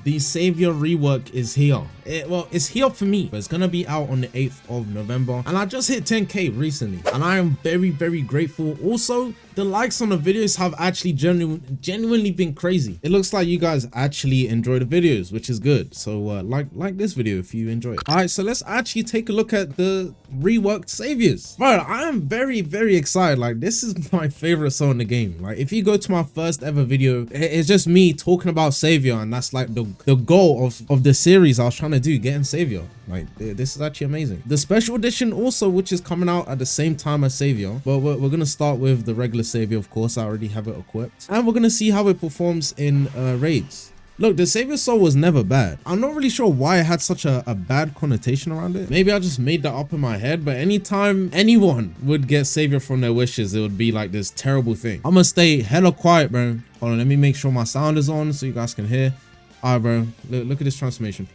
the Saviour rework is here. Well, it's here for me, but it's gonna be out on the 8th of November. And I just hit 10K recently, and I am very, very grateful. Also, the likes on the videos have actually genuinely been crazy. It looks like you guys actually enjoy the videos, which is good. So like this video if you enjoy it. All right, so let's actually take a look at the reworked Saviors. Bro, I am very, very excited. Like, this is my favorite song in the game. Like, if you go to my first ever video, it's just me talking about Saviour, and that's like the goal of the series I was trying to do, getting Saviour. Like, this is actually amazing. The special edition also, which is coming out at the same time as Saviour, but we're gonna start with the regular Saviour. Of course, I already have it equipped, and we're gonna see how it performs in raids. Look, the Saviour soul was never bad. I'm not really sure why it had such a bad connotation around it. Maybe I just made that up in my head, but anytime anyone would get Saviour from their wishes, it would be like this terrible thing. I'm gonna stay hella quiet, bro. Hold on, let me make sure my sound is on so you guys can hear. All right, bro, look at this transformation.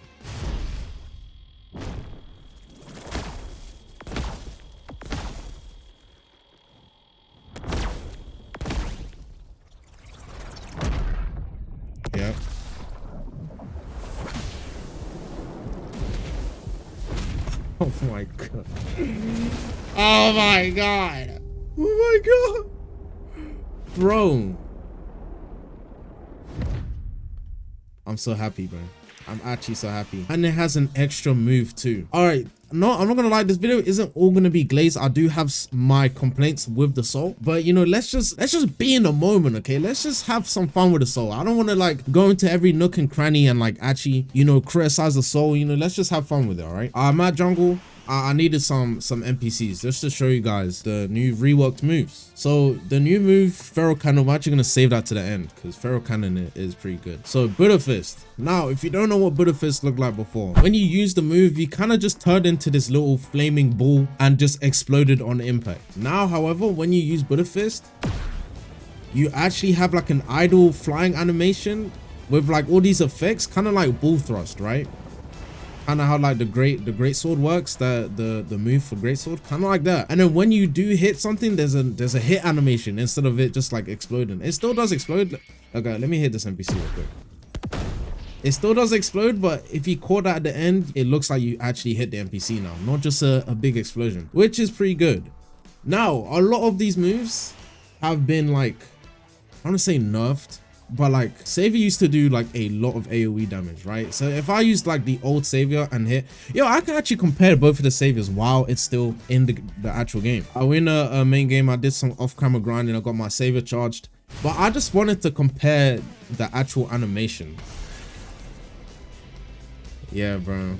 Yep. Oh my god. Oh my god. Oh my god. Bro. I'm so happy, bro. I'm actually so happy. And it has an extra move too. All right. No, I'm not gonna lie, this video isn't all gonna be glazed. I do have my complaints with the soul, but you know, let's just be in the moment, okay? Let's just have some fun with the soul. I don't want to like go into every nook and cranny and like actually, you know, criticize the soul. You know, let's just have fun with it. All right. I'm at jungle. I needed some NPCs just to show you guys the new reworked moves. So the new move, Feral Cannon, I'm actually gonna save that to the end because Feral Cannon is pretty good. So Buddha Fist. Now, if you don't know what Buddha Fist looked like before, when you use the move, you kind of just turned into this little flaming ball and just exploded on impact. Now, however, when you use Buddha Fist, you actually have like an idle flying animation with like all these effects, kind of like bull thrust, right? Kind of how like the great sword works, the move for great sword, kind of like that. And then when you do hit something, there's a hit animation instead of it just like exploding. It still does explode. Okay, let me hit this NPC real quick. It still does explode, but if you caught that at the end, it looks like you actually hit the NPC now, not just a big explosion, which is pretty good. Now, a lot of these moves have been like, I want to say nerfed, but like Saviour used to do like a lot of AoE damage, right? So if I used like the old Saviour and hit, yo, I can actually compare both of the Saviors while it's still in the actual game. I win a main game, I did some off-camera grinding, I got my Saviour charged, but I just wanted to compare the actual animation. Yeah, bro.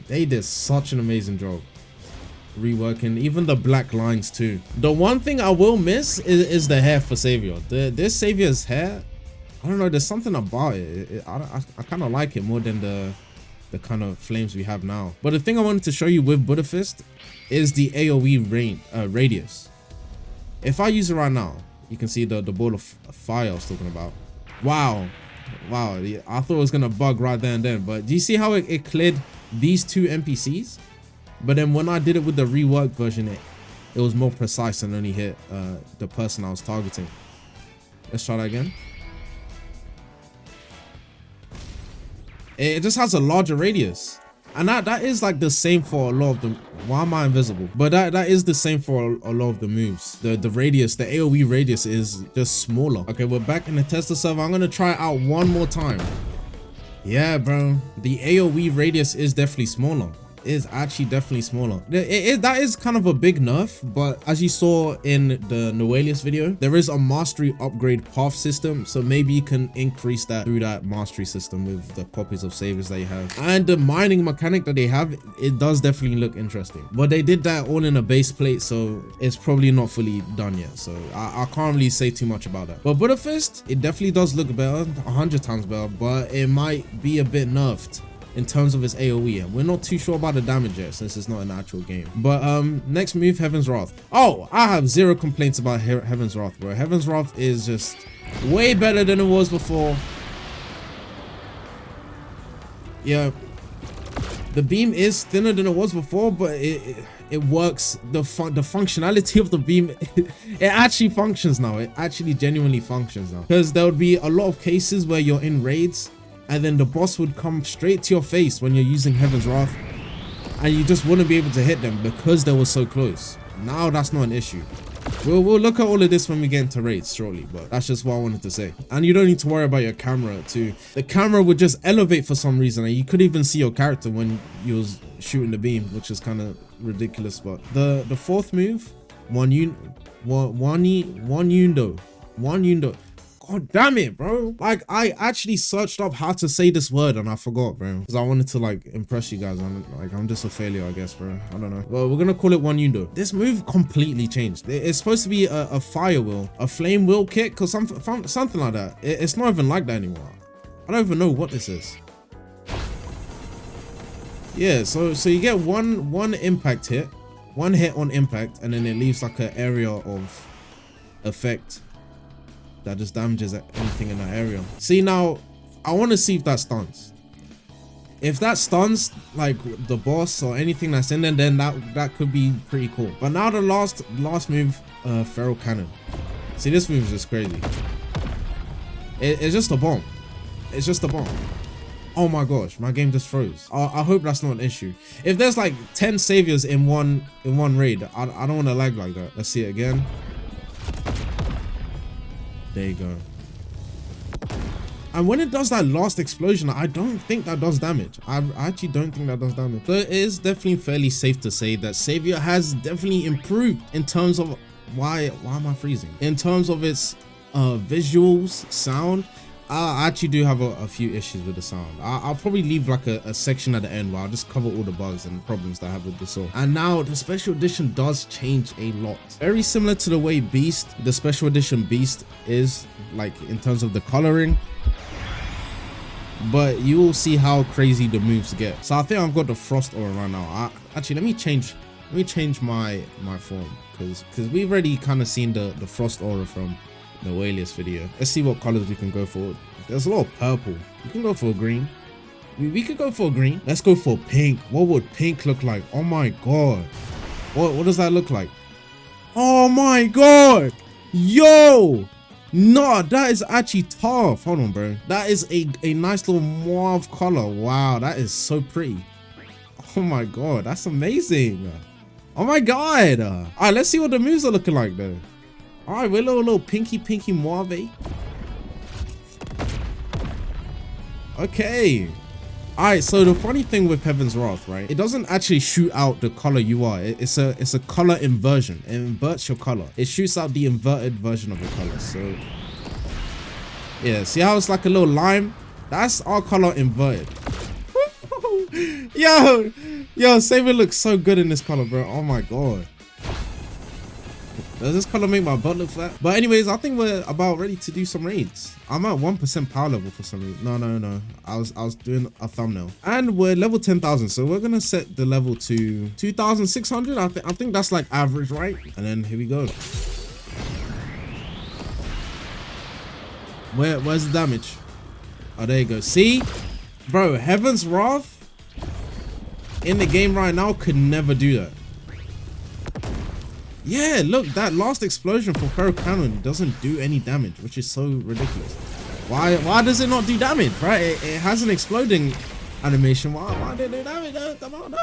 They did such an amazing job reworking even the black lines too. The one thing I will miss is the hair for Saviour. This Saviour's hair, I don't know, there's something about it. I kind of like it more than the kind of flames we have now. But the thing I wanted to show you with Buddha Fist is the AoE radius. If I use it right now, you can see the ball of fire I was talking about. Wow, I thought it was gonna bug right there and then, but do you see how it cleared these two NPCs? But then when I did it with the reworked version, it was more precise and only hit the person I was targeting. Let's try that again. It just has a larger radius. And that is like the same for a lot of them. Why am I invisible? But that is the same for a lot of the moves. The radius, the AoE radius is just smaller. Okay, we're back in the tester server. I'm gonna try it out one more time. Yeah, bro. The AoE radius is definitely smaller. Is actually definitely smaller. That is kind of a big nerf, but as you saw in the Noelius video, there is a mastery upgrade path system, so maybe you can increase that through that mastery system with the copies of Saviors that you have. And the mining mechanic that they have, it does definitely look interesting, but they did that all in a base plate, so it's probably not fully done yet, so I can't really say too much about that. But Buddha Fist, it definitely does look better, 100 times better, but it might be a bit nerfed in terms of its AoE, and we're not too sure about the damage yet since it's not an actual game. But next move, Heaven's Wrath. Oh, I have zero complaints about Heaven's Wrath, bro. Heaven's Wrath is just way better than it was before. Yeah, the beam is thinner than it was before, but it works. The functionality of the beam, it actually functions now. It actually genuinely functions now. Because there would be a lot of cases where you're in raids and then the boss would come straight to your face when you're using Heaven's Wrath, and you just wouldn't be able to hit them because they were so close. Now that's not an issue. We'll look at all of this when we get into raids shortly, but that's just what I wanted to say. And you don't need to worry about your camera too. The camera would just elevate for some reason, and you could even see your character when you was shooting the beam, which is kind of ridiculous. But the fourth move, Wanyundo. God damn it, bro. Like, I actually searched up how to say this word and I forgot, bro. Because I wanted to, like, impress you guys. I'm just a failure, I guess, bro. I don't know. Well, we're gonna call it Wanyundo. This move completely changed. It's supposed to be a fire wheel, a flame wheel kick, or something like that. It's not even like that anymore. I don't even know what this is. Yeah, so you get one impact hit, one hit on impact, and then it leaves like an area of effect that just damages anything in that area. See, now I want to see if that stuns. If that stuns like the boss or anything that's in there, then that could be pretty cool. But now the last move, feral cannon. See, this move is just crazy. It's just a bomb. It's just a bomb. Oh my gosh, my game just froze. I hope that's not an issue. If there's like 10 saviors in one raid, I don't want to lag like that. Let's see it again. There you go. And when it does that last explosion, I don't think that does damage. I actually don't think that does damage. So it is definitely fairly safe to say that Saviour has definitely improved in terms of why am I freezing? In terms of its visuals, sound. I actually do have a few issues with the sound. I'll probably leave like a section at the end where I'll just cover all the bugs and problems that I have with the sword. And now the special edition does change a lot. Very similar to the way the special edition Beast is, like in terms of the coloring. But you will see how crazy the moves get. So I think I've got the Frost aura right now. Actually, let me change my form, because we've already kind of seen the Frost aura from the Walius video. Let's see what colors we can go for. There's a lot of purple. We can go for a green. We could go for a green. Let's go for pink. What would pink look like? Oh my god. What does that look like? Oh my god. Yo. No, that is actually tough. Hold on, bro. That is a nice little mauve color. Wow, that is so pretty. Oh my god, that's amazing. Oh my god. All right, let's see what the moves are looking like though. All right, we're a little pinky mauve. Okay. All right, so the funny thing with Heaven's Wrath, right? It doesn't actually shoot out the color you are. It's a color inversion. It inverts your color. It shoots out the inverted version of your color. So yeah, see how it's like a little lime? That's our color inverted. Yo, Saviour looks so good in this color, bro. Oh my god. Does this color make my butt look flat? But anyways, I think we're about ready to do some raids. I'm at 1% power level for some reason. No. I was doing a thumbnail. And we're level 10,000. So we're gonna set the level to 2,600. I think that's like average, right? And then here we go. Where's the damage? Oh, there you go. See? Bro, Heaven's Wrath in the game right now could never do that. Yeah, look, that last explosion for Feral Cannon doesn't do any damage, which is so ridiculous. Why does it not do damage, right? It has an exploding animation. Why did it do damage? Come on, no.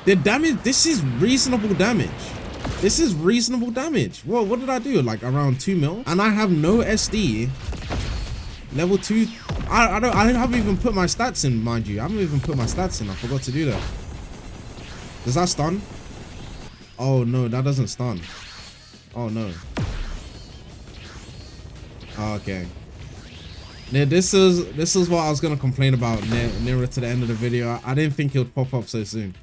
The damage, this is reasonable damage. This is reasonable damage. What did I do? Like around 2 mil? And I have no SD. Level 2. I haven't even put my stats in, mind you. I haven't even put my stats in. I forgot to do that. Does that stun? Oh no, that doesn't stun. Oh no. Oh, okay. Now this is what I was gonna complain about nearer to the end of the video. I didn't think it would pop up so soon.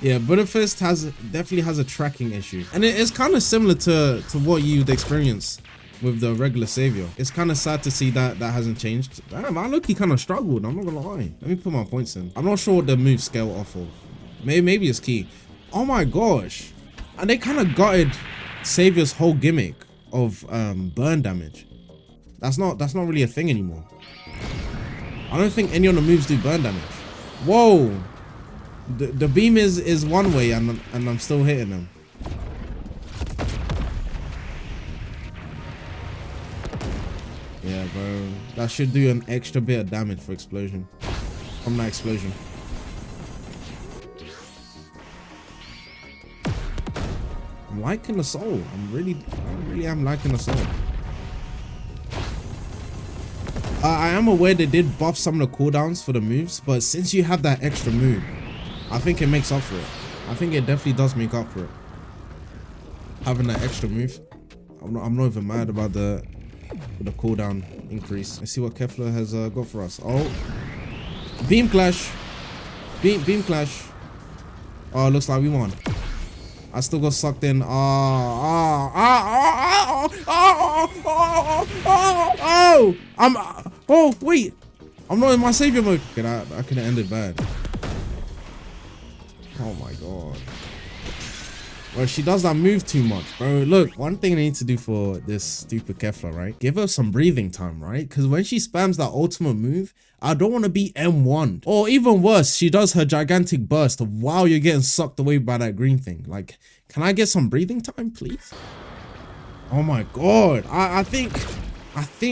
Yeah, Budapest definitely has a tracking issue, and it's kind of similar to what you'd experience with the regular Saviour. It's kind of sad to see that hasn't changed. Damn, I look, he kind of struggled. I'm not gonna lie. Let me put my points in. I'm not sure what the move scale off of. Maybe it's key. Oh my gosh. And they kind of gutted Saviour's whole gimmick of burn damage. That's not really a thing anymore. I don't think any of the moves do burn damage. Whoa. The beam is one way, and I'm still hitting them. Yeah, bro. That should do an extra bit of damage for explosion. From that explosion. I'm liking the soul. I really am liking the soul. I am aware they did buff some of the cooldowns for the moves, but since you have that extra move, I think it makes up for it. I think it definitely does make up for it. Having that extra move. I'm not even mad about the cooldown increase. Let's see what Kefla has got for us. Oh, beam clash. Beam clash. Oh, looks like we won. I still got sucked in. Oh, wait. I'm not in my savior mode. Okay, I could have ended bad. Oh my god. Well, she does that move too much, bro. Look, one thing I need to do for this stupid Kefla, right? Give her some breathing time, right? Because when she spams that ultimate move, I don't want to be M1. Or even worse, she does her gigantic burst while you're getting sucked away by that green thing. Like, can I get some breathing time, please? Oh my god. I think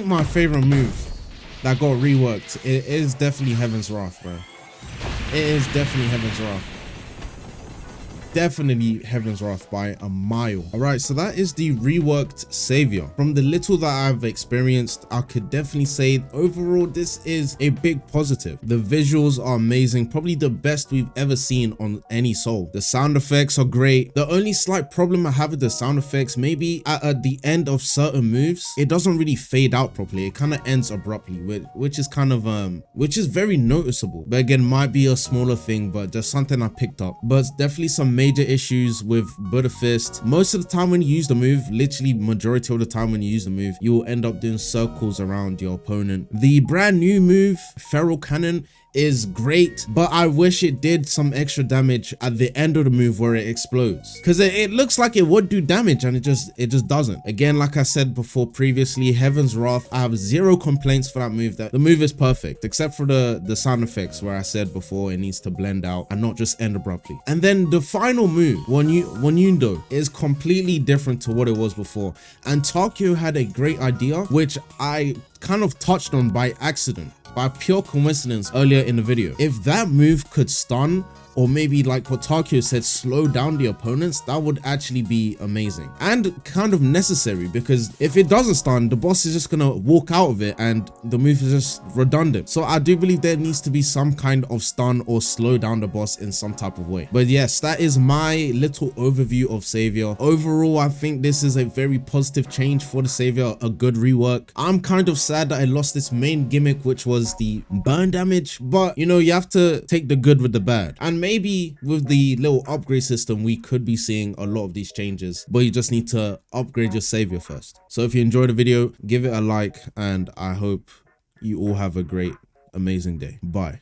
my favorite move that got reworked, it is definitely Heaven's Wrath, bro. It is definitely Heaven's Wrath. Definitely Heaven's Wrath by a mile. All right, so that is the reworked Saviour. From the little that I've experienced, I could definitely say overall this is a big positive. The visuals are amazing, probably the best we've ever seen on any soul. The sound effects are great. The only slight problem I have with the sound effects, maybe at the end of certain moves, it doesn't really fade out properly. It kind of ends abruptly, which is kind of which is very noticeable. But again, might be a smaller thing, but just something I picked up. But definitely some major issues with Buddha Fist. Most of the time when you use the move, literally majority of the time when you use the move, you will end up doing circles around your opponent. The brand new move, Feral Cannon, is great, but I wish it did some extra damage at the end of the move where it explodes, because it looks like it would do damage and it just doesn't. Again, like I said before previously, Heaven's Wrath, I have zero complaints for that move. That the move is perfect, except for the sound effects where I said before it needs to blend out and not just end abruptly. And then the final move, Wanyundo, is completely different to what it was before, and Takeo had a great idea which I kind of touched on by accident, by pure coincidence earlier in the video. If that move could stun, or maybe like what Takeo said, slow down the opponents, that would actually be amazing and kind of necessary, because if it doesn't stun, the boss is just gonna walk out of it and the move is just redundant. So I do believe there needs to be some kind of stun or slow down the boss in some type of way. But yes, that is my little overview of Saviour. Overall, I think this is a very positive change for the Saviour, a good rework. I'm kind of sad that I lost this main gimmick, which was the burn damage, but you know, you have to take the good with the bad. And maybe with the little upgrade system, we could be seeing a lot of these changes, but you just need to upgrade your Saviour first. So if you enjoyed the video, give it a like, and I hope you all have a great, amazing day. Bye.